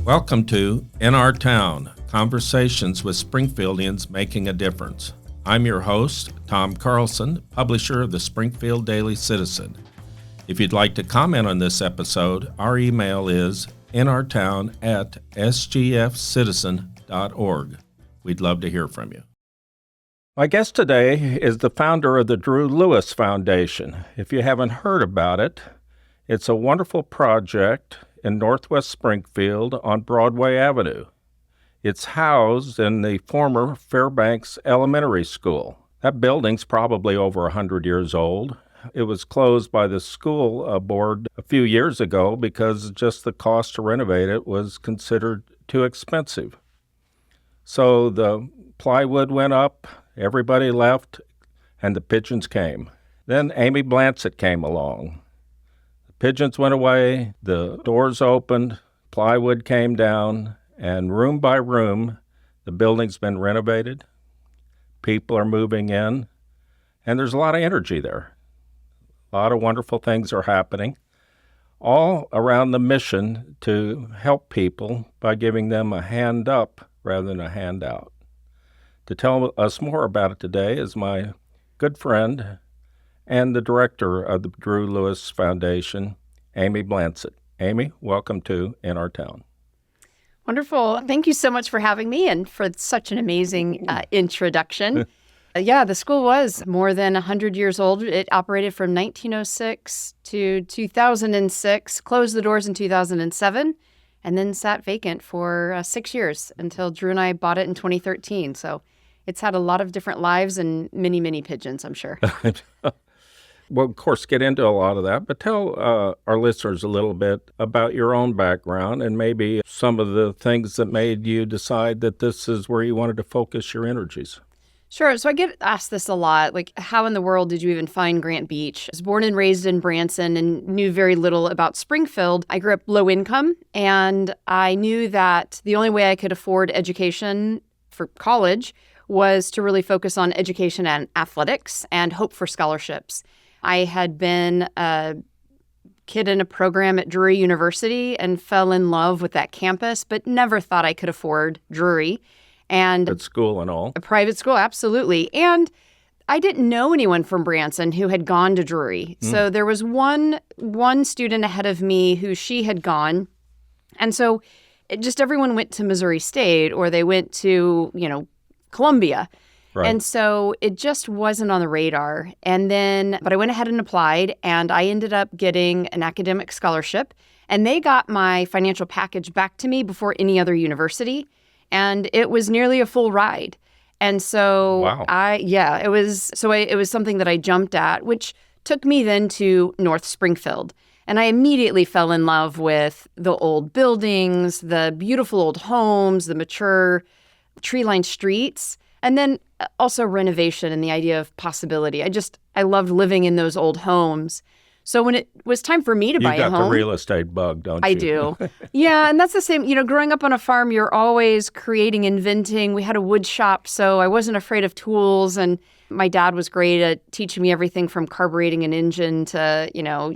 Welcome to In Our Town, Conversations with Springfieldians Making a Difference. I'm your host, Tom Carlson, publisher of the Springfield Daily Citizen. If you'd like to comment on this episode, our email is inourtown@sgfcitizen.org. We'd love to hear from you. My guest today is the founder of the Drew Lewis Foundation. If you haven't heard about it, it's a wonderful project in Northwest Springfield on Broadway Avenue. It's housed in the former Fairbanks Elementary School. That building's probably over 100 years old. It was closed by the school board a few years ago because just the cost to renovate it was considered too expensive. So the plywood went up, everybody left, and the pigeons came. Then Amy Blansit came along. Pigeons went away, the doors opened, plywood came down, and room by room, the building's been renovated. People are moving in, and there's a lot of energy there. A lot of wonderful things are happening, all around the mission to help people by giving them a hand up rather than a handout. To tell us more about it today is my good friend and the director of the Drew Lewis Foundation, Amy Blansit. Amy, welcome to In Our Town. Wonderful. Thank you so much for having me and for such an amazing introduction. The school was more than 100 years old. It operated from 1906 to 2006, closed the doors in 2007, and then sat vacant for 6 years until Drew and I bought it in 2013. So it's had a lot of different lives and many, many pigeons, I'm sure. We'll, of course, get into a lot of that, but tell our listeners a little bit about your own background and maybe some of the things that made you decide that this is where you wanted to focus your energies. Sure. So I get asked this a lot, like, how in the world did you even find Grant Beach? I was born and raised in Branson and knew very little about Springfield. I grew up low income, and I knew that the only way I could afford education for college was to really focus on education and athletics and hope for scholarships. I had been a kid in a program at Drury University and fell in love with that campus, but never thought I could afford Drury. And at school and all. A private school, absolutely. And I didn't know anyone from Branson who had gone to Drury. So there was one student ahead of me who she had gone. And so everyone went to Missouri State or they went to, Columbia. Right. And so it just wasn't on the radar. But I went ahead and applied, and I ended up getting an academic scholarship. And they got my financial package back to me before any other university. And it was nearly a full ride. And so wow. It was something that I jumped at, which took me then to North Springfield. And I immediately fell in love with the old buildings, the beautiful old homes, the mature tree-lined streets, and then also renovation and the idea of possibility. I loved living in those old homes. So when it was time for me to buy a home... You got the real estate bug, don't you? I do. Yeah, and that's the same. Growing up on a farm, you're always creating, inventing. We had a wood shop, so I wasn't afraid of tools. And my dad was great at teaching me everything from carbureting an engine to,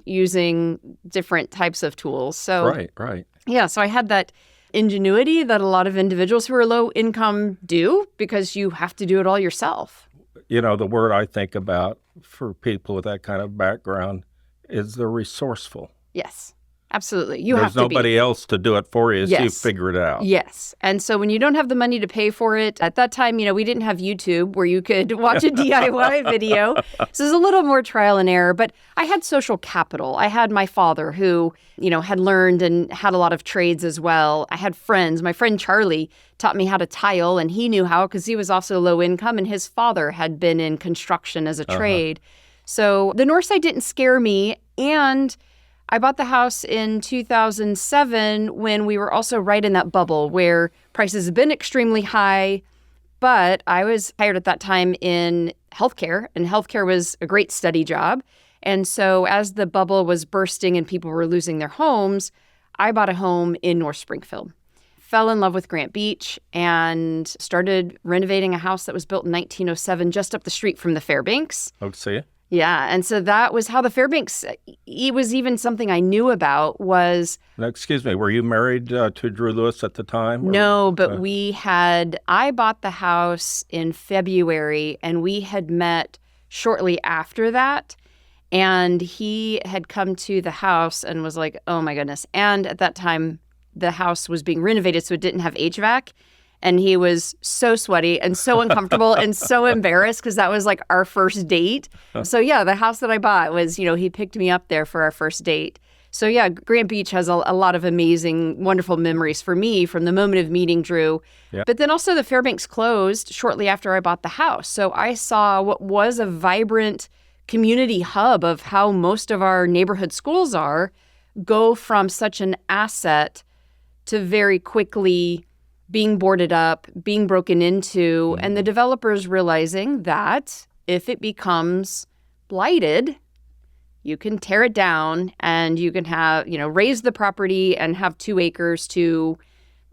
using different types of tools. So Right. Yeah, so I had that ingenuity that a lot of individuals who are low income do because you have to do it all yourself. The word I think about for people with that kind of background is they're resourceful. Yes, absolutely. There's nobody else to do it for you, so you figure it out. Yes. And so when you don't have the money to pay for it, at that time, we didn't have YouTube where you could watch a DIY video. So there's a little more trial and error. But I had social capital. I had my father who, had learned and had a lot of trades as well. I had friends. My friend Charlie taught me how to tile, and he knew how because he was also low income, and his father had been in construction as a trade. So the north side didn't scare me, and I bought the house in 2007 when we were also right in that bubble where prices have been extremely high, but I was hired at that time in healthcare, and healthcare was a great steady job. And so as the bubble was bursting and people were losing their homes, I bought a home in North Springfield. Fell in love with Grant Beach and started renovating a house that was built in 1907 just up the street from the Fairbanks. Oh, see? Yeah. And so that was how the Fairbanks, it was even something I knew about was. Now, excuse me, were you married to Drew Lewis at the time? No, but I bought the house in February and we had met shortly after that. And he had come to the house and was like, oh my goodness. And at that time, the house was being renovated, so it didn't have HVAC. And he was so sweaty and so uncomfortable and so embarrassed because that was like our first date. So yeah, the house that I bought was, he picked me up there for our first date. So yeah, Grant Beach has a lot of amazing, wonderful memories for me from the moment of meeting Drew. Yeah. But then also the Fairbanks closed shortly after I bought the house. So I saw what was a vibrant community hub of how most of our neighborhood schools are go from such an asset to very quickly being boarded up, being broken into, and the developers realizing that if it becomes blighted, you can tear it down and you can have, raise the property and have 2 acres to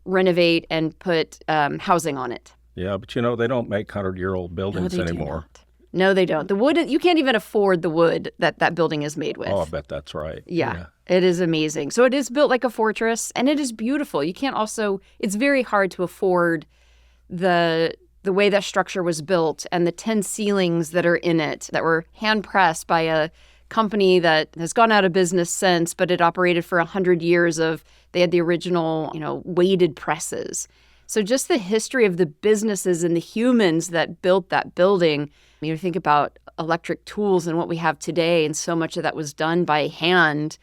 renovate and put housing on it. Yeah, but they don't make 100-year-old buildings anymore. No, they don't. The wood, you can't even afford the wood that building is made with. Oh, I bet that's right. Yeah, it is amazing. So it is built like a fortress, and it is beautiful. You can't also, it's very hard to afford the way that structure was built and the 10 ceilings that are in it that were hand-pressed by a company that has gone out of business since, but it operated for 100 years they had the original, weighted presses. So just the history of the businesses and the humans that built that building. You think about electric tools and what we have today, and so much of that was done by hand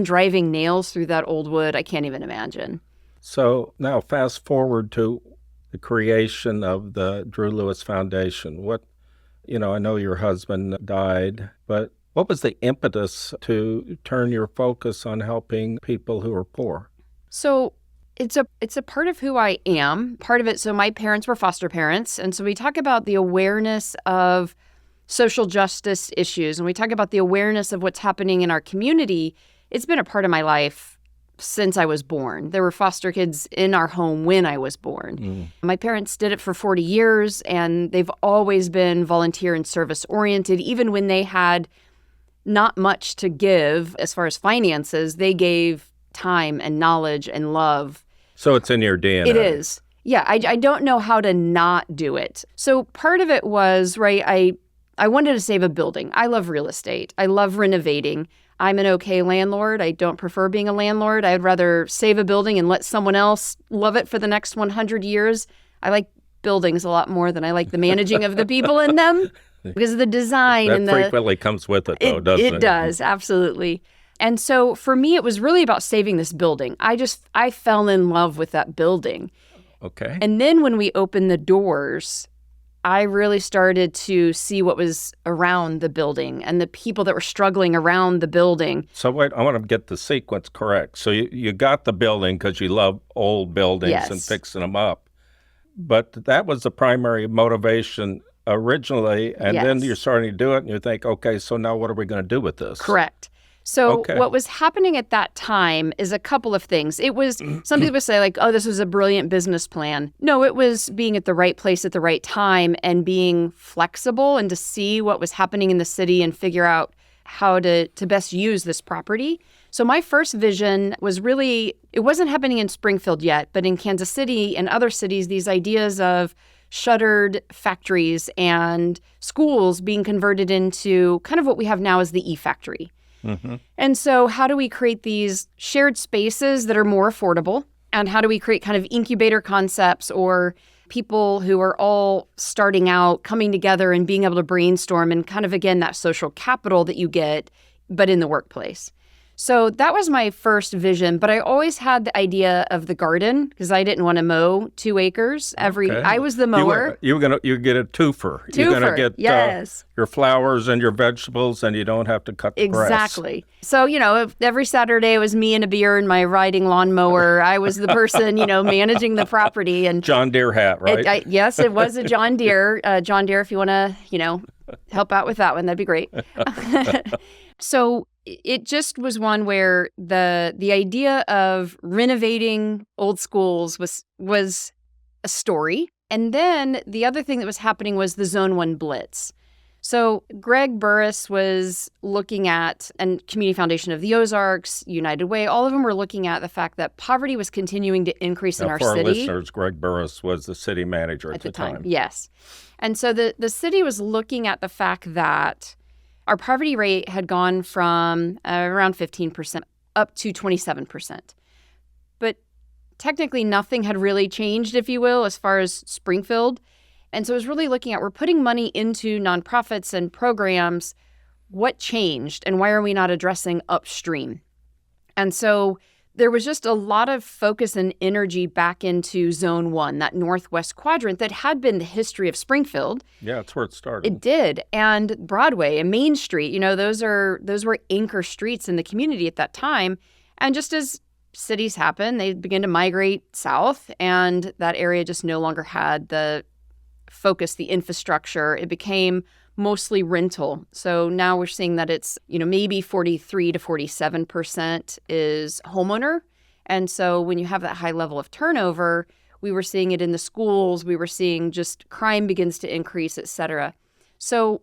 driving nails through that old wood. I can't even imagine. So now fast forward to the creation of the Drew Lewis Foundation. I know your husband died, but what was the impetus to turn your focus on helping people who are poor? So it's a part of who I am. Part of it, so my parents were foster parents. And so we talk about the awareness of social justice issues, and we talk about the awareness of what's happening in our community. It's been a part of my life since I was born. There were foster kids in our home when I was born. My parents did it for 40 years, and they've always been volunteer and service-oriented. Even when they had not much to give as far as finances, they gave time and knowledge and love. So it's in your DNA. It is. Yeah, I don't know how to not do it. So part of it was, right, I wanted to save a building. I love real estate. I love renovating. I'm an okay landlord. I don't prefer being a landlord. I'd rather save a building and let someone else love it for the next 100 years. I like buildings a lot more than I like the managing of the people in them because of the design. That frequently comes with it, though, doesn't it? It does, absolutely. And so for me, it was really about saving this building. I fell in love with that building. Okay. And then when we opened the doors, I really started to see what was around the building and the people that were struggling around the building. So wait, I want to get the sequence correct. So you got the building because you love old buildings and fixing them up. But that was the primary motivation originally. And then you're starting to do it and you think, okay, so now what are we going to do with this? Correct. So what was happening at that time is a couple of things. It was, some people say like, oh, this was a brilliant business plan. No, it was being at the right place at the right time and being flexible and to see what was happening in the city and figure out how to best use this property. So my first vision was really, it wasn't happening in Springfield yet, but in Kansas City and other cities, these ideas of shuttered factories and schools being converted into kind of what we have now as the e-factory. Mm-hmm. And so how do we create these shared spaces that are more affordable? And how do we create kind of incubator concepts or people who are all starting out, coming together and being able to brainstorm and kind of, again, that social capital that you get, but in the workplace. So that was my first vision, but I always had the idea of the garden because I didn't want to mow 2 acres I was the mower. You get a twofer. You're gonna get your flowers and your vegetables, and you don't have to cut the grass. Exactly. So every Saturday it was me and a beer and my riding lawnmower. I was the person managing the property and John Deere hat, right? Yes, it was a John Deere. John Deere, if you want to help out with that one, that'd be great. So it just was one where the idea of renovating old schools was a story. And then the other thing that was happening was the Zone 1 Blitz. So Greg Burris was looking at, and Community Foundation of the Ozarks, United Way, all of them were looking at the fact that poverty was continuing to increase in Now, our for our city. listeners, Greg Burris was the city manager at the time. Yes. And so the city was looking at the fact that our poverty rate had gone from around 15% up to 27%. But technically nothing had really changed, if you will, as far as Springfield. And so it was really looking at, we're putting money into nonprofits and programs. What changed and why are we not addressing upstream? And so there was just a lot of focus and energy back into Zone 1, that northwest quadrant that had been the history of Springfield. Yeah, that's where it started. It did. And Broadway and Main Street, those were anchor streets in the community at that time. And just as cities happen, they begin to migrate south, and that area just no longer had the focus, the infrastructure. It became mostly rental. So now we're seeing that it's, maybe 43 to 47% is homeowner. And so when you have that high level of turnover, we were seeing it in the schools. We were seeing just crime begins to increase, et cetera. So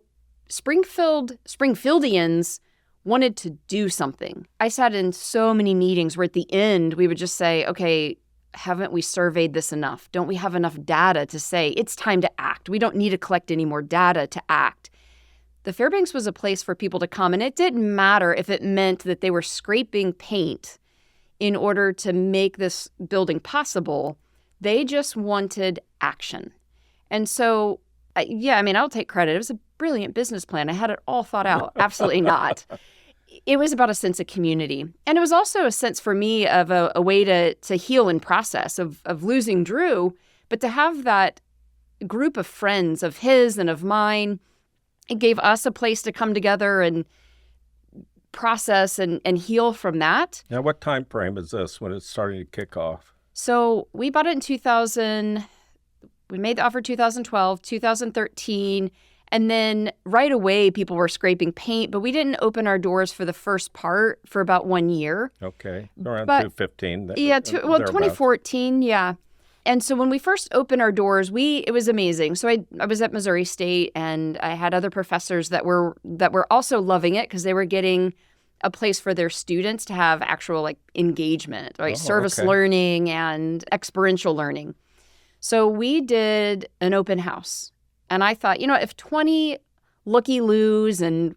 Springfieldians wanted to do something. I sat in so many meetings where at the end we would just say, okay, haven't we surveyed this enough? Don't we have enough data to say it's time to act? We don't need to collect any more data to act. The Fairbanks was a place for people to come, and it didn't matter if it meant that they were scraping paint in order to make this building possible. They just wanted action. And so, I'll take credit. It was a brilliant business plan. I had it all thought out. Absolutely not. It was about a sense of community. And it was also a sense for me of a way to heal in process of losing Drew, but to have that group of friends of his and of mine, it gave us a place to come together and process and heal from that. Now, what time frame is this when it's starting to kick off? So we bought it in 2000. We made the offer 2012, 2013. And then right away, people were scraping paint, but we didn't open our doors for the first part for about 1 year. Okay, around 2015. Yeah, 2014, yeah. And so when we first opened our doors, it was amazing. So I was at Missouri State, and I had other professors that were also loving it because they were getting a place for their students to have actual engagement, service learning and experiential learning. So we did an open house. And I thought, if 20 looky-loos and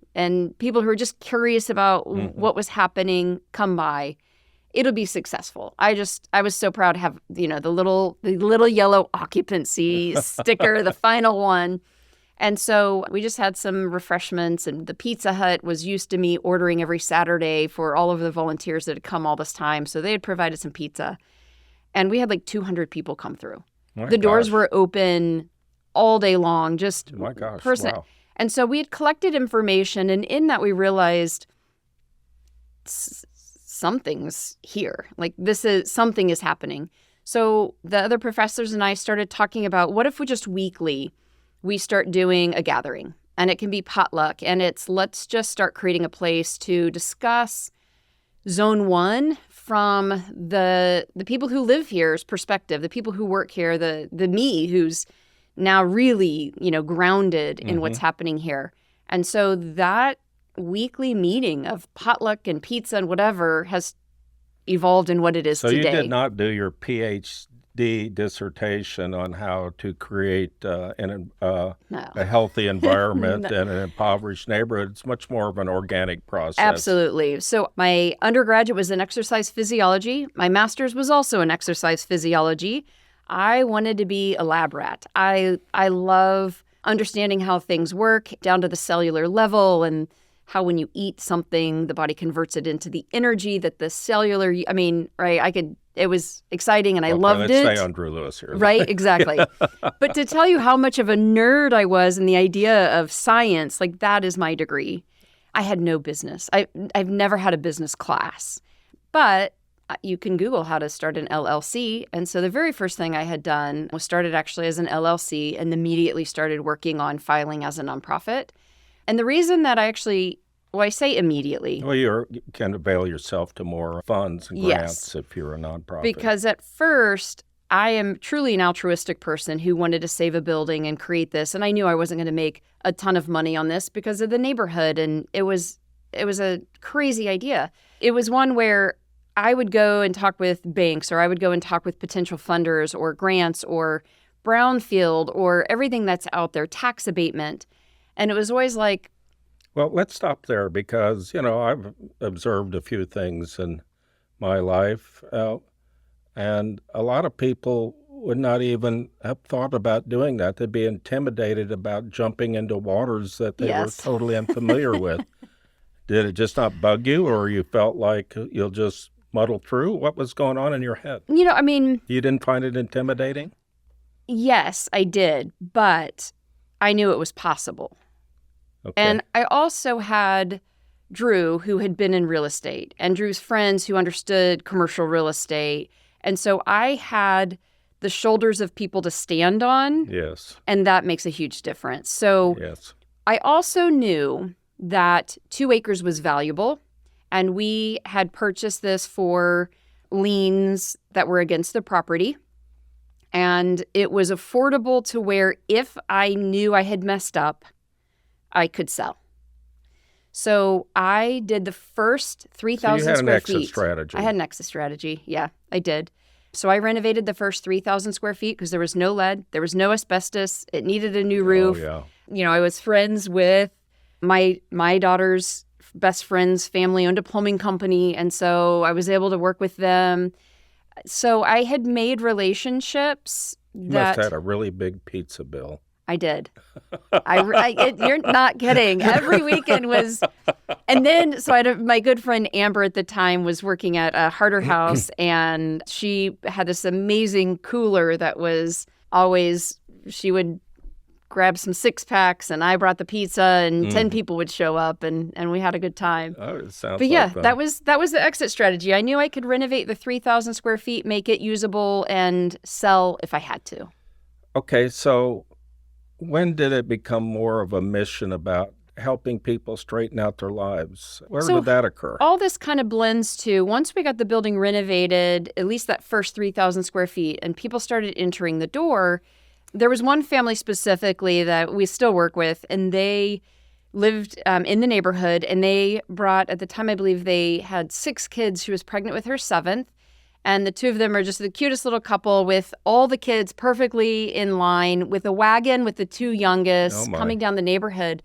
people who are just curious about what was happening come by, it'll be successful. I was so proud to have, the little yellow occupancy sticker, the final one. And so we just had some refreshments, and the Pizza Hut was used to me ordering every Saturday for all of the volunteers that had come all this time. So they had provided some pizza. And we had 200 people come through. The doors were open all day long, just wow. And so we had collected information, and in that we realized something's here. Something is happening. So the other professors and I started talking about, what if we just weekly, we start doing a gathering, and it can be potluck, and let's just start creating a place to discuss Zone 1 from the people who live here's perspective, the people who work here, the me who's now really, grounded in what's happening here. And so that weekly meeting of potluck and pizza and whatever has evolved in what it is today. So you did not do your PhD dissertation on how to create a healthy environment in an impoverished neighborhood. It's much more of an organic process. Absolutely. So my undergraduate was in exercise physiology. My master's was also in exercise physiology. I wanted to be a lab rat. I love understanding how things work down to the cellular level, and how when you eat something, the body converts it into the energy that the cellular, it was exciting, and I loved it. Let's stay on Drew Lewis here. Right, exactly. But to tell you how much of a nerd I was in the idea of science, that is my degree. I had no business. I've never had a business class. But you can Google how to start an LLC. And so the very first thing I had done was started actually as an LLC, and immediately started working on filing as a nonprofit. And the reason that I say immediately. Well, you can avail yourself to more funds and grants if you're a nonprofit. Because at first, I am truly an altruistic person who wanted to save a building and create this. And I knew I wasn't going to make a ton of money on this because of the neighborhood. And it was a crazy idea. It was one where I would go and talk with banks, or I would go and talk with potential funders or grants or brownfield or everything that's out there, tax abatement. And it was always like, Well, let's stop there because, I've observed a few things in my life, and a lot of people would not even have thought about doing that. They'd be intimidated about jumping into waters that they Yes. were totally unfamiliar with. Did it just not bug you, or you felt like you'll just muddle through? What was going on in your head? you know, I mean, You didn't find it intimidating? yes, I did, but I knew it was possible. Okay. And I also had Drew, who had been in real estate, and Drew's friends who understood commercial real estate. And so I had the shoulders of people to stand on, Yes. and that makes a huge difference. So Yes. I also knew that 2 acres was valuable, and we had purchased this for liens that were against the property. And it was affordable to where if I knew I had messed up, I could sell. So I did the first 3,000 So you had an square exit feet. strategy. I had an exit strategy. Yeah, I did. So I renovated the first 3,000 square feet because there was no lead, there was no asbestos. It needed a new roof. Oh, yeah. You know, I was friends with my daughter's best friend's family owned a plumbing company, and so I was able to work with them. So I had made relationships You that must have had a really big pizza bill. I did. You're not kidding. Every weekend was, and then so my good friend Amber at the time was working at a Harder House, and she had this amazing cooler that was always, she would grab some 6-packs, and I brought the pizza, and 10 people would show up, and we had a good time. Oh, it sounds But yeah, like fun. that was the exit strategy. I knew I could renovate the 3,000 square feet, make it usable, and sell if I had to. Okay, so when did it become more of a mission about helping people straighten out their lives? Where So did that occur? All this kind of blends to, once we got the building renovated, at least that first 3,000 square feet, and people started entering the door, there was one family specifically that we still work with, and they lived in the neighborhood, and they brought, at the time I believe they had 6 kids. She was pregnant with her 7th, and the 2 of them are just the cutest little couple with all the kids perfectly in line, with a wagon with the 2 youngest Oh, my. coming down the neighborhood.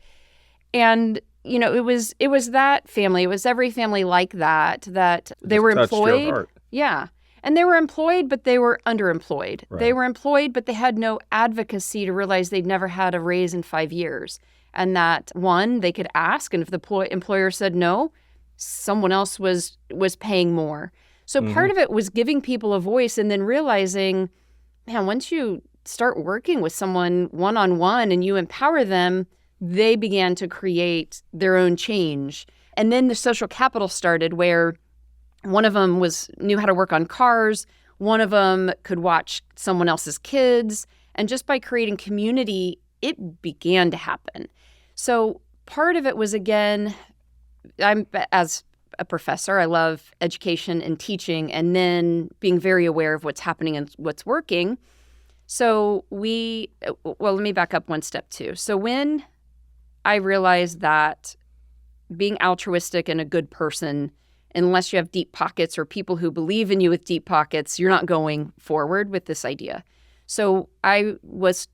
And you know, it was that family. It was every family like that they Just were touched your employed. heart. Yeah. And they were employed, but they were underemployed. Right. They were employed, but they had no advocacy to realize they'd never had a raise in 5 years. And that, one, they could ask, and if the employer said no, someone else was paying more. So part of it was giving people a voice, and then realizing, man, once you start working with someone one-on-one and you empower them, they began to create their own change. And then the social capital started, where one of them knew how to work on cars. One of them could watch someone else's kids. And just by creating community, it began to happen. So part of it was, again, as a professor, I love education and teaching, and then being very aware of what's happening and what's working. So let me back up one step too. So when I realized that being altruistic and a good person, unless you have deep pockets or people who believe in you with deep pockets, you're not going forward with this idea. So I was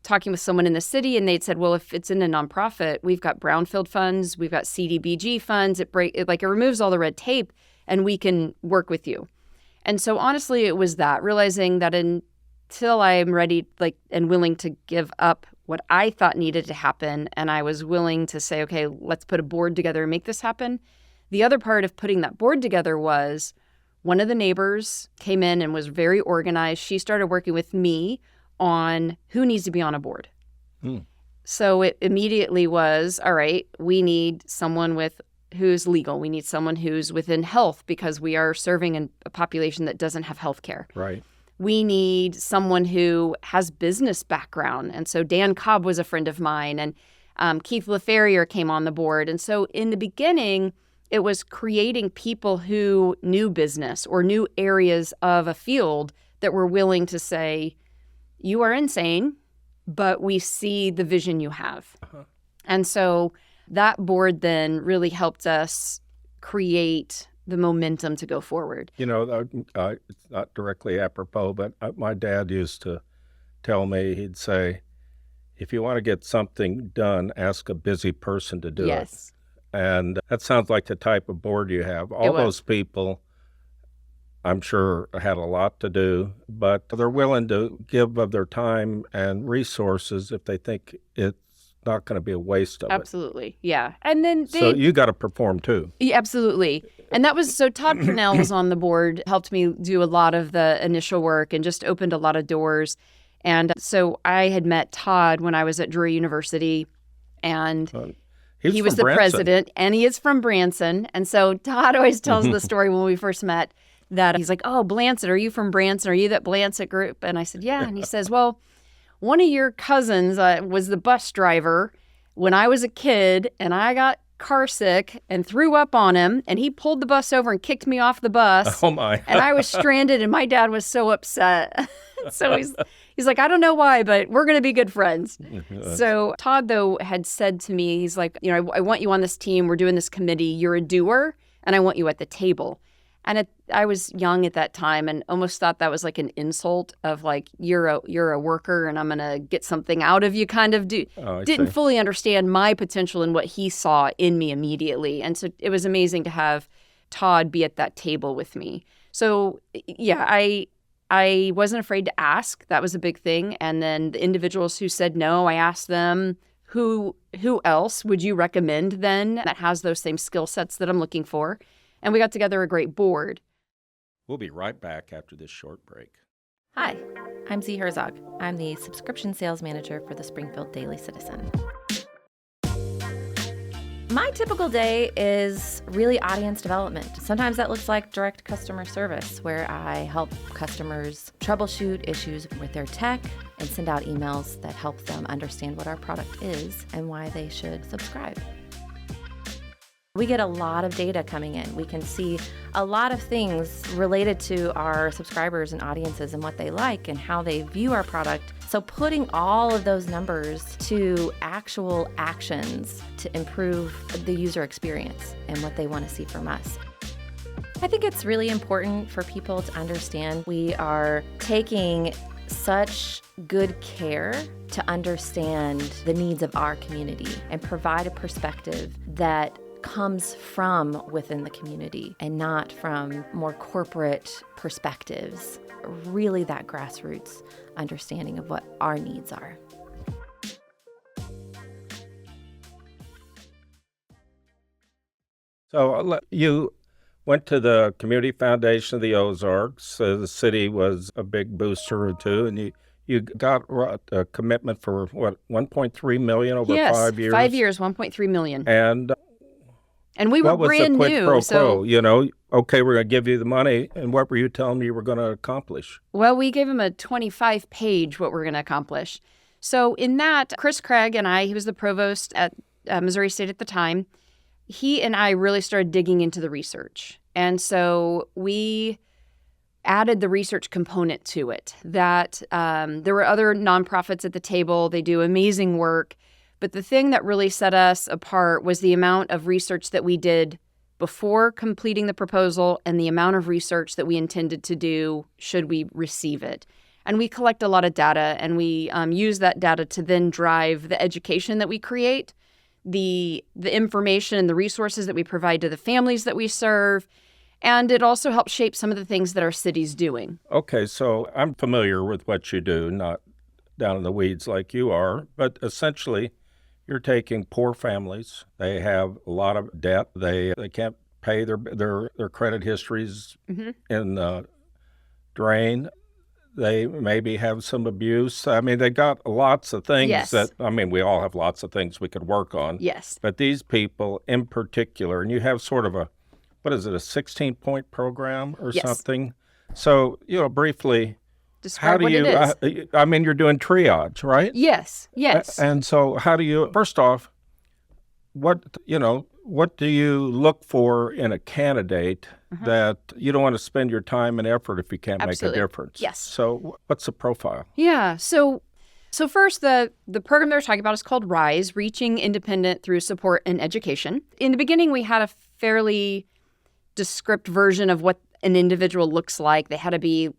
talking with someone in the city, and they'd said, well, if it's in a nonprofit, we've got brownfield funds, we've got CDBG funds, it removes all the red tape, and we can work with you. And so honestly, it was that, realizing that until I'm ready and willing to give up what I thought needed to happen, and I was willing to say, okay, let's put a board together and make this happen. The other part of putting that board together was one of the neighbors came in and was very organized. She started working with me on who needs to be on a board. So it immediately was, all right, we need someone who's legal. We need someone who's within health, because we are serving a population that doesn't have health care. Right. We need someone who has business background. And so Dan Cobb was a friend of mine, and Keith LaFerrier came on the board. And so in the beginning, it was creating people who knew business or knew areas of a field that were willing to say, you are insane, but we see the vision you have. And so that board then really helped us create the momentum to go forward. You know, it's not directly apropos, but my dad used to tell me, he'd say, if you want to get something done, ask a busy person to do it. And that sounds like the type of board you have. All those people, I'm sure, had a lot to do, but they're willing to give of their time and resources if they think it's not going to be a waste of it. Absolutely. Yeah. And then so you got to perform too. Yeah, absolutely. And that was, so Todd Purnell was on the board, helped me do a lot of the initial work and just opened a lot of doors. And so I had met Todd when I was at Drury University, and he was the president, and he is from Branson. And so Todd always tells the story when we first met that he's like, oh, Blansit, are you from Branson? Are you that Blansit group? And I said, yeah. And he says, well, one of your cousins was the bus driver when I was a kid, and I got car sick and threw up on him, and he pulled the bus over and kicked me off the bus. Oh, my. And I was stranded, and my dad was so upset. So he's like, I don't know why, but we're going to be good friends. So Todd, though, had said to me, he's like, you know, I want you on this team. We're doing this committee. You're a doer, and I want you at the table. And I was young at that time and almost thought that was like an insult of like, you're a worker and I'm going to get something out of you kind of. Didn't fully understand my potential and what he saw in me immediately. And so it was amazing to have Todd be at that table with me. So yeah, I wasn't afraid to ask. That was a big thing. And then the individuals who said no, I asked them, who else would you recommend then that has those same skill sets that I'm looking for? And we got together a great board. We'll be right back after this short break. Hi, I'm Z Herzog. I'm the subscription sales manager for the Springfield Daily Citizen. My typical day is really audience development. Sometimes that looks like direct customer service, where I help customers troubleshoot issues with their tech and send out emails that help them understand what our product is and why they should subscribe. We get a lot of data coming in. We can see a lot of things related to our subscribers and audiences and what they like and how they view our product. So putting all of those numbers to actual actions to improve the user experience and what they want to see from us. I think it's really important for people to understand we are taking such good care to understand the needs of our community and provide a perspective that comes from within the community and not from more corporate perspectives. Really that grassroots understanding of what our needs are. So you went to the Community Foundation of the Ozarks. The city was a big booster or two, and you got a commitment for, what, $1.3 million over 5 years? 5 years, $1.3 million. And we were brand new. So, you know, okay, we're going to give you the money. And what were you telling me you were going to accomplish? Well, we gave him a 25-page what we're going to accomplish. So in that, Chris Craig and I, he was the provost at Missouri State at the time, he and I really started digging into the research. And so we added the research component to it, that there were other nonprofits at the table. They do amazing work. But the thing that really set us apart was the amount of research that we did before completing the proposal and the amount of research that we intended to do should we receive it. And we collect a lot of data, and we use that data to then drive the education that we create, the information and the resources that we provide to the families that we serve. And it also helps shape some of the things that our city's doing. Okay, so I'm familiar with what you do, not down in the weeds like you are, but essentially you're taking poor families. They have a lot of debt. They can't pay their credit histories in drain. They maybe have some abuse. I mean, they got lots of things we all have lots of things we could work on. Yes. But these people in particular, and you have sort of a 16-point program or something? So, Describe briefly, how do what you, it is. you're doing triage, right? Yes. And so how do you, first off, what do you look for in a candidate that you don't want to spend your time and effort if you can't Absolutely. make a difference? Yes. So what's the profile? Yeah. So first, the program they're talking about is called RISE, Reaching Independent Through Support and Education. In the beginning, we had a fairly descriptive version of what an individual looks like. They had to be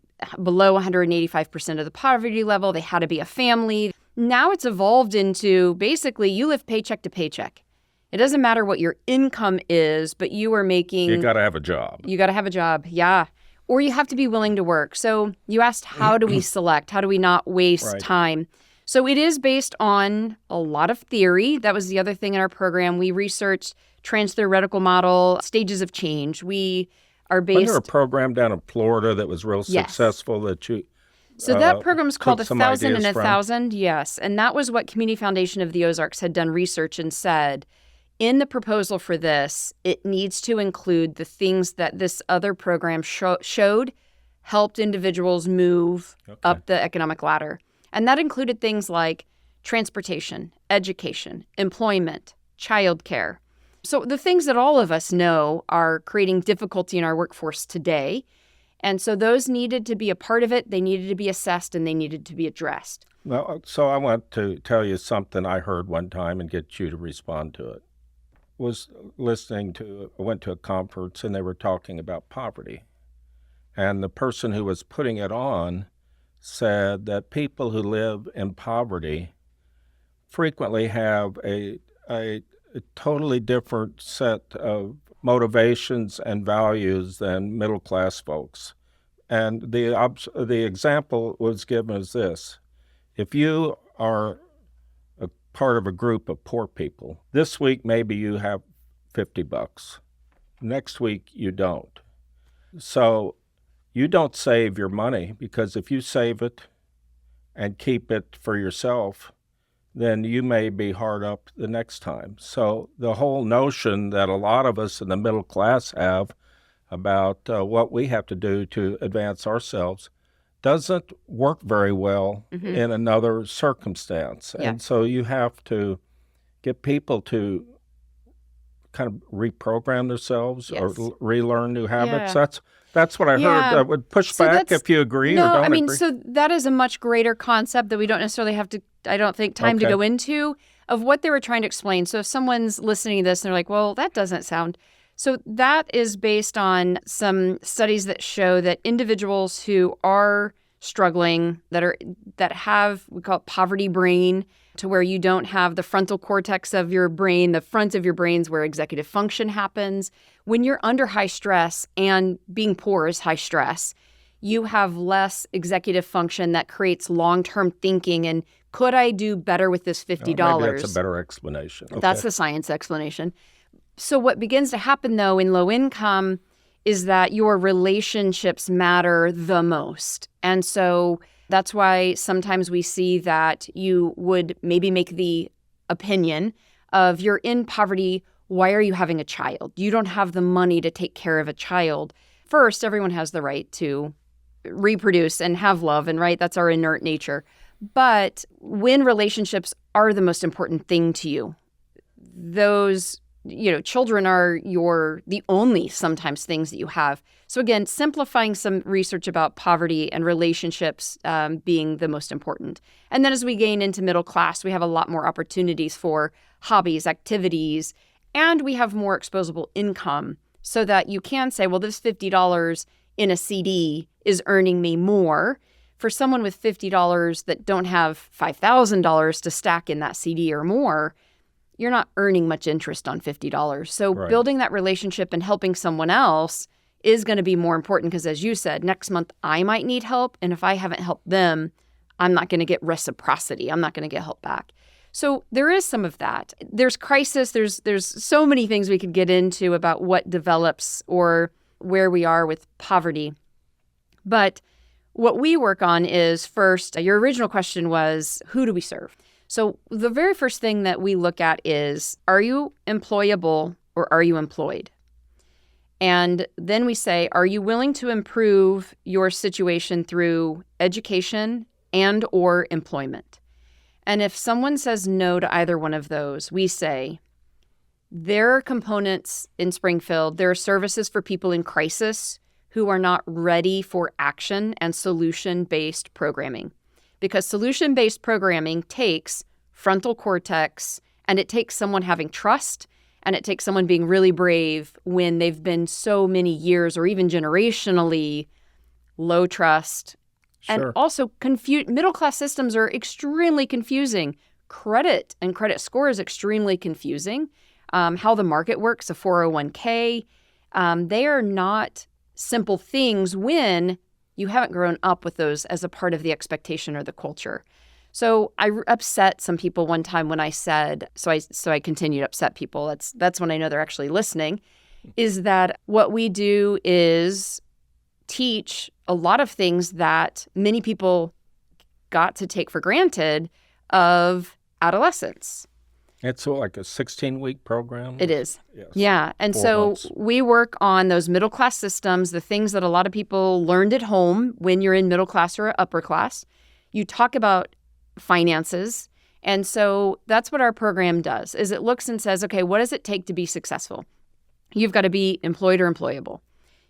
below 185% of the poverty level. They had to be a family. Now it's evolved into basically you live paycheck to paycheck. It doesn't matter what your income is, but you are making... You got to have a job. You got to have a job, yeah. Or you have to be willing to work. So you asked, how do we select? How do we not waste time? So it is based on a lot of theory. That was the other thing in our program. We researched trans-theoretical model, stages of change. We are based... Wasn't there a program down in Florida that was real successful that you... So that program is called 1,000 and 1,000, from? yes. And that was what Community Foundation of the Ozarks had done research and said, in the proposal for this, it needs to include the things that this other program showed helped individuals move up the economic ladder. And that included things like transportation, education, employment, childcare. So the things that all of us know are creating difficulty in our workforce today. And so those needed to be a part of it. They needed to be assessed and they needed to be addressed. Well, so I want to tell you something I heard one time and get you to respond to it. I went to a conference and they were talking about poverty. And the person who was putting it on said that people who live in poverty frequently have a totally different set of motivations and values than middle-class folks. And the example was given as this. If you are a part of a group of poor people, this week maybe you have $50. Next week you don't. So you don't save your money, because if you save it and keep it for yourself, then you may be hard up the next time. So the whole notion that a lot of us in the middle class have about what we have to do to advance ourselves doesn't work very well in another circumstance. Yeah. And so you have to get people to kind of reprogram themselves or relearn new habits. That's what I heard. I would push back if you agree or don't agree. So that is a much greater concept that we don't necessarily have to, I don't think, time to go into, of what they were trying to explain. So if someone's listening to this and they're like, well, that doesn't sound... So that is based on some studies that show that individuals who are struggling, that have, we call it poverty brain, to where you don't have the frontal cortex of your brain, the front of your brain's where executive function happens. When you're under high stress, and being poor is high stress, you have less executive function that creates long-term thinking and could I do better with this $50? Maybe that's a better explanation. Okay. That's the science explanation. So what begins to happen, though, in low income is that your relationships matter the most. And so that's why sometimes we see that you would maybe make the opinion of you're in poverty, why are you having a child? You don't have the money to take care of a child. First, everyone has the right to reproduce and have love, and right, that's our inert nature. But when relationships are the most important thing to you, those children are the only sometimes things that you have. So again, simplifying some research about poverty and relationships being the most important. And then as we gain into middle class, we have a lot more opportunities for hobbies, activities, and we have more exposable income so that you can say, well, this $50 in a CD is earning me more. For someone with $50 that don't have $5,000 to stack in that CD or more, you're not earning much interest on $50. So building that relationship and helping someone else is going to be more important because, as you said, next month I might need help. And if I haven't helped them, I'm not going to get reciprocity. I'm not going to get help back. So there is some of that. There's crisis. There's so many things we could get into about what develops or where we are with poverty. But what we work on is, first, your original question was, who do we serve? So the very first thing that we look at is, are you employable or are you employed? And then we say, are you willing to improve your situation through education and or employment? And if someone says no to either one of those, we say, There are components in Springfield. There are services for people in crisis who are not ready for action and solution-based programming. Because solution-based programming takes frontal cortex, and it takes someone having trust, and it takes someone being really brave when they've been so many years or even generationally low trust. Sure. And also middle-class systems are extremely confusing. Credit and credit score is extremely confusing. How the market works, a 401k, they are not simple things when you haven't grown up with those as a part of the expectation or the culture. So I upset some people one time when I said, so I continue to upset people. That's when I know they're actually listening, is that what we do is teach a lot of things that many people got to take for granted of adolescence. It's like a 16-week program? It is. Yes. Yeah. And 4 so months. we work on those middle class systems, the things that a lot of people learned at home when you're in middle class or upper class. You talk about finances. And so that's what our program does, is it looks and says, okay, what does it take to be successful? You've got to be employed or employable.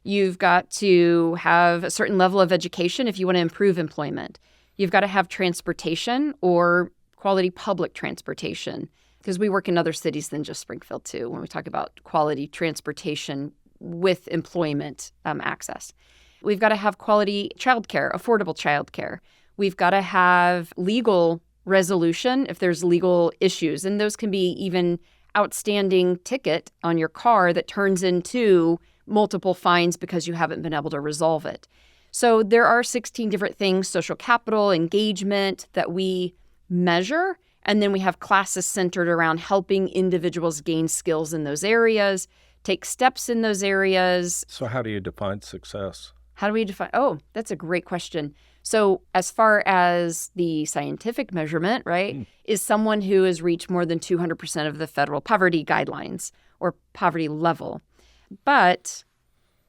You've got to have a certain level of education if you want to improve employment. You've got to have transportation or quality public transportation, because we work in other cities than just Springfield, too, when we talk about quality transportation with employment access. We've got to have quality childcare, affordable childcare. We've got to have legal resolution if there's legal issues. And those can be even outstanding ticket on your car that turns into multiple fines because you haven't been able to resolve it. So there are 16 different things, social capital, engagement, that we measure. And then we have classes centered around helping individuals gain skills in those areas, take steps in those areas. So how do you define success? How do we define? Oh, that's a great question. So as far as the scientific measurement, right, is someone who has reached more than 200% of the federal poverty guidelines or poverty level. But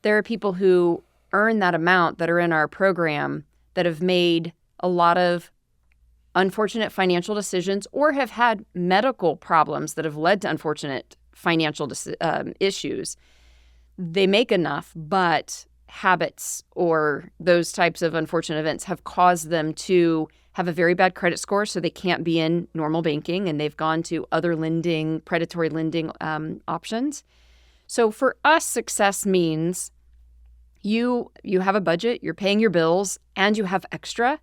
there are people who earn that amount that are in our program that have made a lot of unfortunate financial decisions or have had medical problems that have led to unfortunate financial issues. They make enough, but habits or those types of unfortunate events have caused them to have a very bad credit score, so they can't be in normal banking, and they've gone to other lending, predatory lending options. So for us, success means you have a budget, you're paying your bills, and you have extra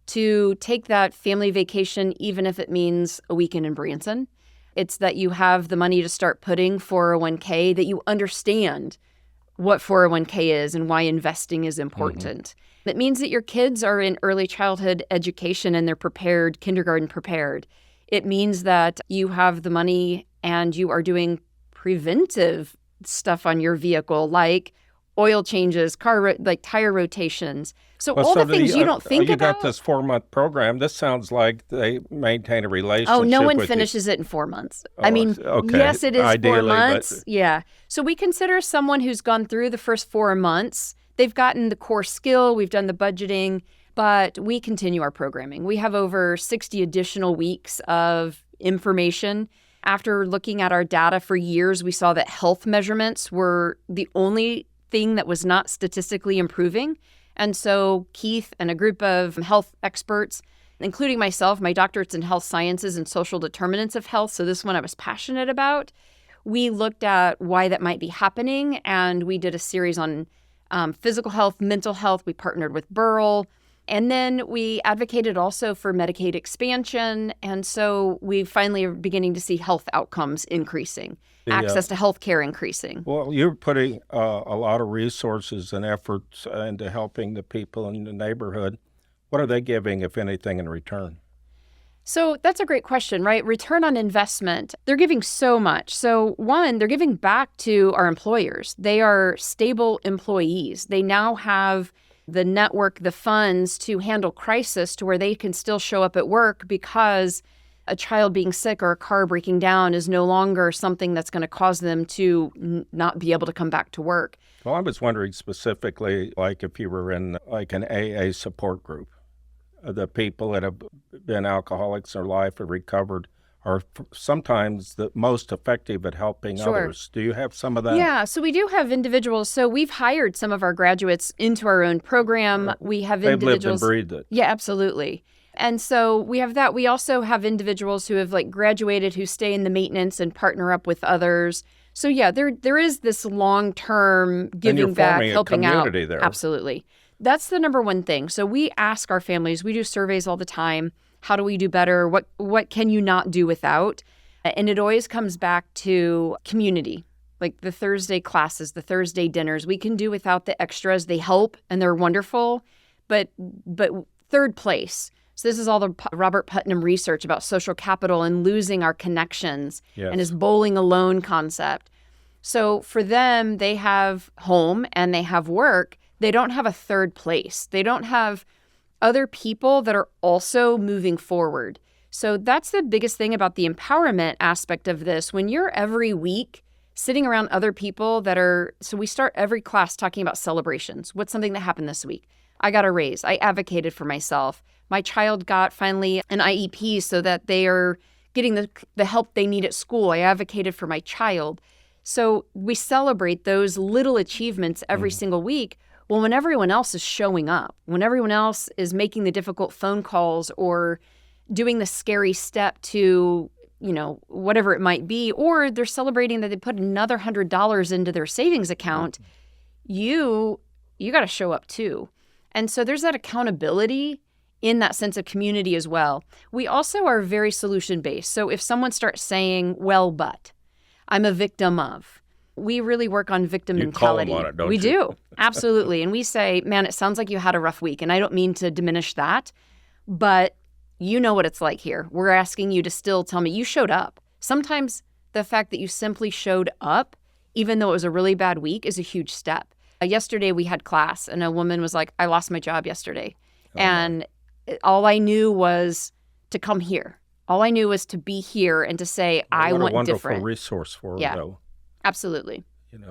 to take that family vacation, even if it means a weekend in Branson. It's that you have the money to start putting 401k, that you understand what 401k is and why investing is important. Mm-hmm. It means that your kids are in early childhood education and they're prepared, kindergarten prepared. It means that you have the money and you are doing preventive stuff on your vehicle, like oil changes, tire rotations. So all the things you don't think about. You got this 4-month program. This sounds like they maintain a relationship. Oh, no one with finishes it in 4 months. Oh, I mean, okay. Yes, it is Ideally, 4 months. but Yeah. So we consider someone who's gone through the first 4 months. They've gotten the core skill. We've done the budgeting, but we continue our programming. We have over 60 additional weeks of information. After looking at our data for years, we saw that health measurements were the only thing that was not statistically improving. And so Keith and a group of health experts, including myself, my doctorate's in health sciences and social determinants of health, so this one I was passionate about, we looked at why that might be happening, and we did a series on physical health, mental health. We partnered with Burrell, and then we advocated also for Medicaid expansion, and so we finally are beginning to see health outcomes increasing. Access to health care increasing. Well, you're putting a lot of resources and efforts into helping the people in the neighborhood. What are they giving, if anything, in return? So that's a great question, right? Return on investment. They're giving so much. So one, they're giving back to our employers. They are stable employees. They now have the network, the funds to handle crisis to where they can still show up at work, because a child being sick or a car breaking down is no longer something that's going to cause them to not be able to come back to work. Well, I was wondering specifically, like if you were in like an AA support group, the people that have been alcoholics in their life have recovered, are sometimes the most effective at helping Sure. others. Do you have some of that? Yeah, so we do have individuals. So we've hired some of our graduates into our own program. We have They've lived and individuals. breathed it. Yeah, absolutely. And so we have that. We also have individuals who have like graduated who stay in the maintenance and partner up with others. So yeah, there is this long-term giving back, forming a helping out. community there. Absolutely. That's the number one thing. So we ask our families, we do surveys all the time. How do we do better? What can you not do without? And it always comes back to community, like the Thursday classes, the Thursday dinners. We can do without the extras. They help and they're wonderful. But third place. So this is all the Robert Putnam research about social capital and losing our connections and his bowling alone concept. So for them, they have home and they have work. They don't have a third place. They don't have other people that are also moving forward. So that's the biggest thing about the empowerment aspect of this. When you're every week sitting around other people that are, so we start every class talking about celebrations. What's something that happened this week? I got a raise. I advocated for myself. My child got finally an IEP so that they are getting the help they need at school. I advocated for my child. So we celebrate those little achievements every single week. Well, when everyone else is showing up, when everyone else is making the difficult phone calls or doing the scary step to, whatever it might be, or they're celebrating that they put another $100 into their savings account, you got to show up too. And so there's that accountability in that sense of community as well. We also are very solution-based. So if someone starts saying, well, but I'm a victim of, we really work on victim mentality. Call them on it, don't we you? do. Absolutely. And we say, man, it sounds like you had a rough week. And I don't mean to diminish that, but you know what it's like here. We're asking you to still tell me you showed up. Sometimes the fact that you simply showed up, even though it was a really bad week, is a huge step. Yesterday we had class and a woman was like, I lost my job yesterday. And all I knew was to come here. All I knew was to be here and to say, I want different. What a wonderful resource for her, though. Absolutely.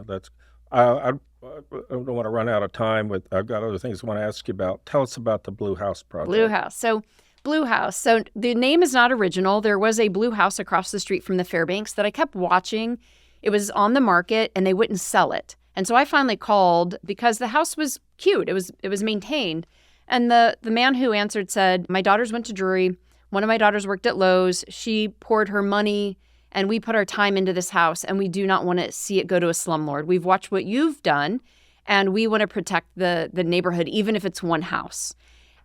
That's. I don't want to run out of time. I've got other things I want to ask you about. Tell us about the Blue House project. Blue House. So the name is not original. There was a Blue House across the street from the Fairbanks that I kept watching. It was on the market and they wouldn't sell it. And so I finally called because the house was cute. It was maintained. And the man who answered said, my daughters went to Drury. One of my daughters worked at Lowe's. She poured her money and we put our time into this house and we do not want to see it go to a slumlord. We've watched what you've done and we want to protect the neighborhood, even if it's one house.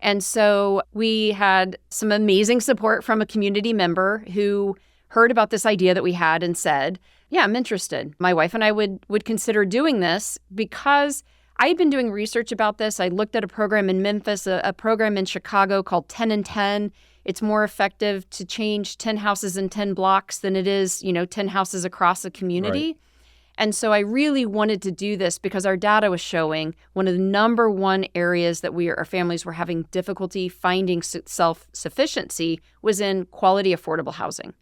And so we had some amazing support from a community member who heard about this idea that we had and said, yeah, I'm interested. My wife and I would consider doing this because I had been doing research about this. I looked at a program in Memphis, a program in Chicago called 10 and 10. It's more effective to change 10 houses in 10 blocks than it is, 10 houses across a community. Right. And so I really wanted to do this because our data was showing one of the number one areas that our families were having difficulty finding self-sufficiency was in quality, affordable housing.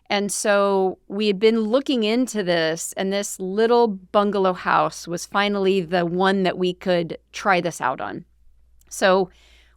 And so we had been looking into this, and this little bungalow house was finally the one that we could try this out on. So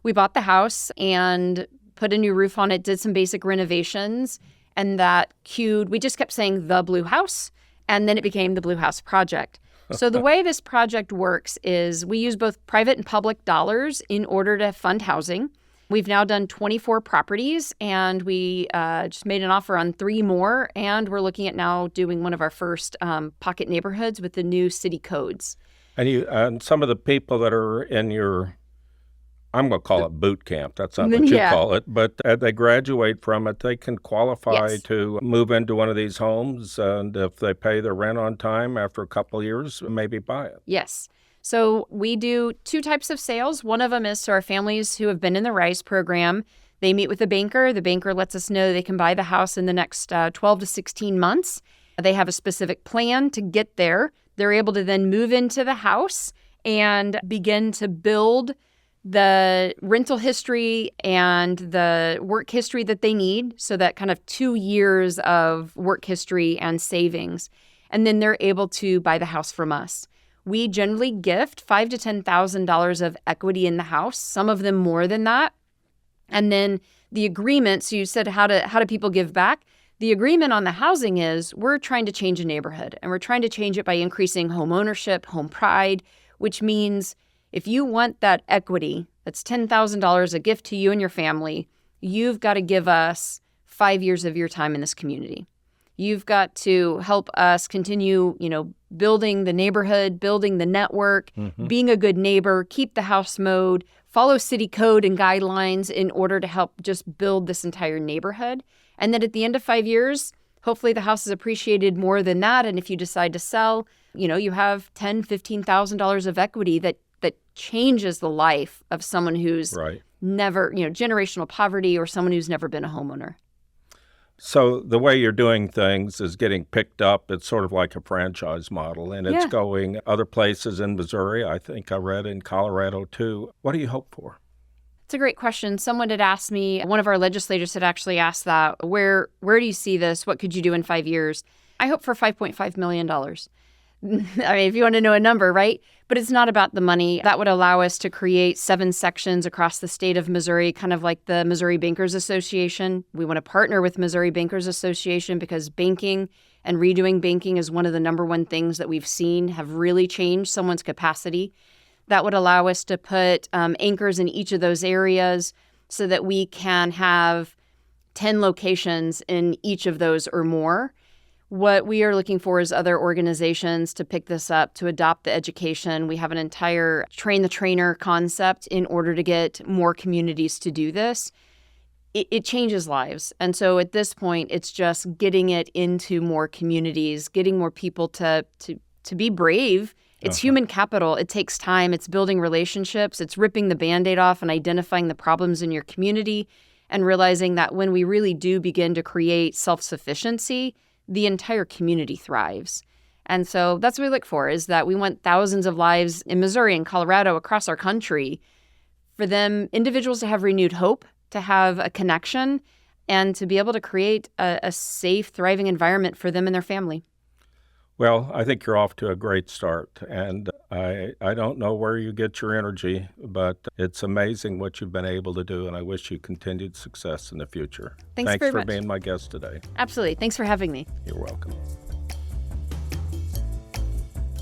we bought the house and put a new roof on it, did some basic renovations, and that we just kept saying the Blue House, and then it became the Blue House Project. So the way this project works is we use both private and public dollars in order to fund housing. We've now done 24 properties, and we just made an offer on 3 more, and we're looking at now doing one of our first pocket neighborhoods with the new city codes. And some of the people that are in your, I'm going to call it boot camp. That's not what you call it. But as they graduate from it, they can qualify to move into one of these homes. And if they pay their rent on time after a couple of years, maybe buy it. Yes. So we do 2 types of sales. One of them is to our families who have been in the RISE program. They meet with the banker. The banker lets us know they can buy the house in the next 12 to 16 months. They have a specific plan to get there. They're able to then move into the house and begin to build the rental history and the work history that they need. So that kind of 2 years of work history and savings. And then they're able to buy the house from us. We generally gift $5,000 to $10,000 of equity in the house, some of them more than that. And then the agreement, so you said how do people give back? The agreement on the housing is we're trying to change a neighborhood, and we're trying to change it by increasing home ownership, home pride, which means if you want that equity, that's $10,000, a gift to you and your family, you've got to give us 5 years of your time in this community. You've got to help us continue, building the neighborhood, building the network, being a good neighbor, keep the house mode, follow city code and guidelines in order to help just build this entire neighborhood. And then at the end of 5 years, hopefully the house is appreciated more than that. And if you decide to sell, you have $10,000, $15,000 of equity that changes the life of someone who's never, generational poverty or someone who's never been a homeowner. So the way you're doing things is getting picked up. It's sort of like a franchise model, and it's going other places in Missouri. I think I read in Colorado, too. What do you hope for? It's a great question. Someone had asked me, one of our legislators had actually asked that, where do you see this? What could you do in 5 years? I hope for $5.5 million. I mean, if you want to know a number, right? But it's not about the money. That would allow us to create 7 sections across the state of Missouri, kind of like the Missouri Bankers Association. We want to partner with Missouri Bankers Association because banking and redoing banking is one of the number one things that we've seen have really changed someone's capacity. That would allow us to put anchors in each of those areas so that we can have 10 locations in each of those or more. What we are looking for is other organizations to pick this up, to adopt the education. We have an entire train the trainer concept in order to get more communities to do this. It changes lives. And so at this point, it's just getting it into more communities, getting more people to be brave. It's human capital. It takes time. It's building relationships. It's ripping the Band-Aid off and identifying the problems in your community and realizing that when we really do begin to create self-sufficiency, the entire community thrives. And so that's what we look for, is that we want thousands of lives in Missouri and Colorado across our country, for them, individuals to have renewed hope, to have a connection, and to be able to create a safe, thriving environment for them and their family. Well, I think you're off to a great start, and I don't know where you get your energy, but it's amazing what you've been able to do, and I wish you continued success in the future. Thanks very for much. being my guest today. Absolutely. Thanks for having me. You're welcome.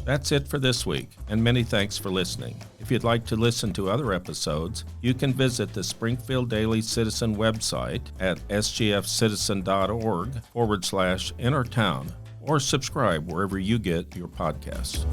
That's it for this week, and many thanks for listening. If you'd like to listen to other episodes, you can visit the Springfield Daily Citizen website at sgfcitizen.org/innertown, or subscribe wherever you get your podcasts.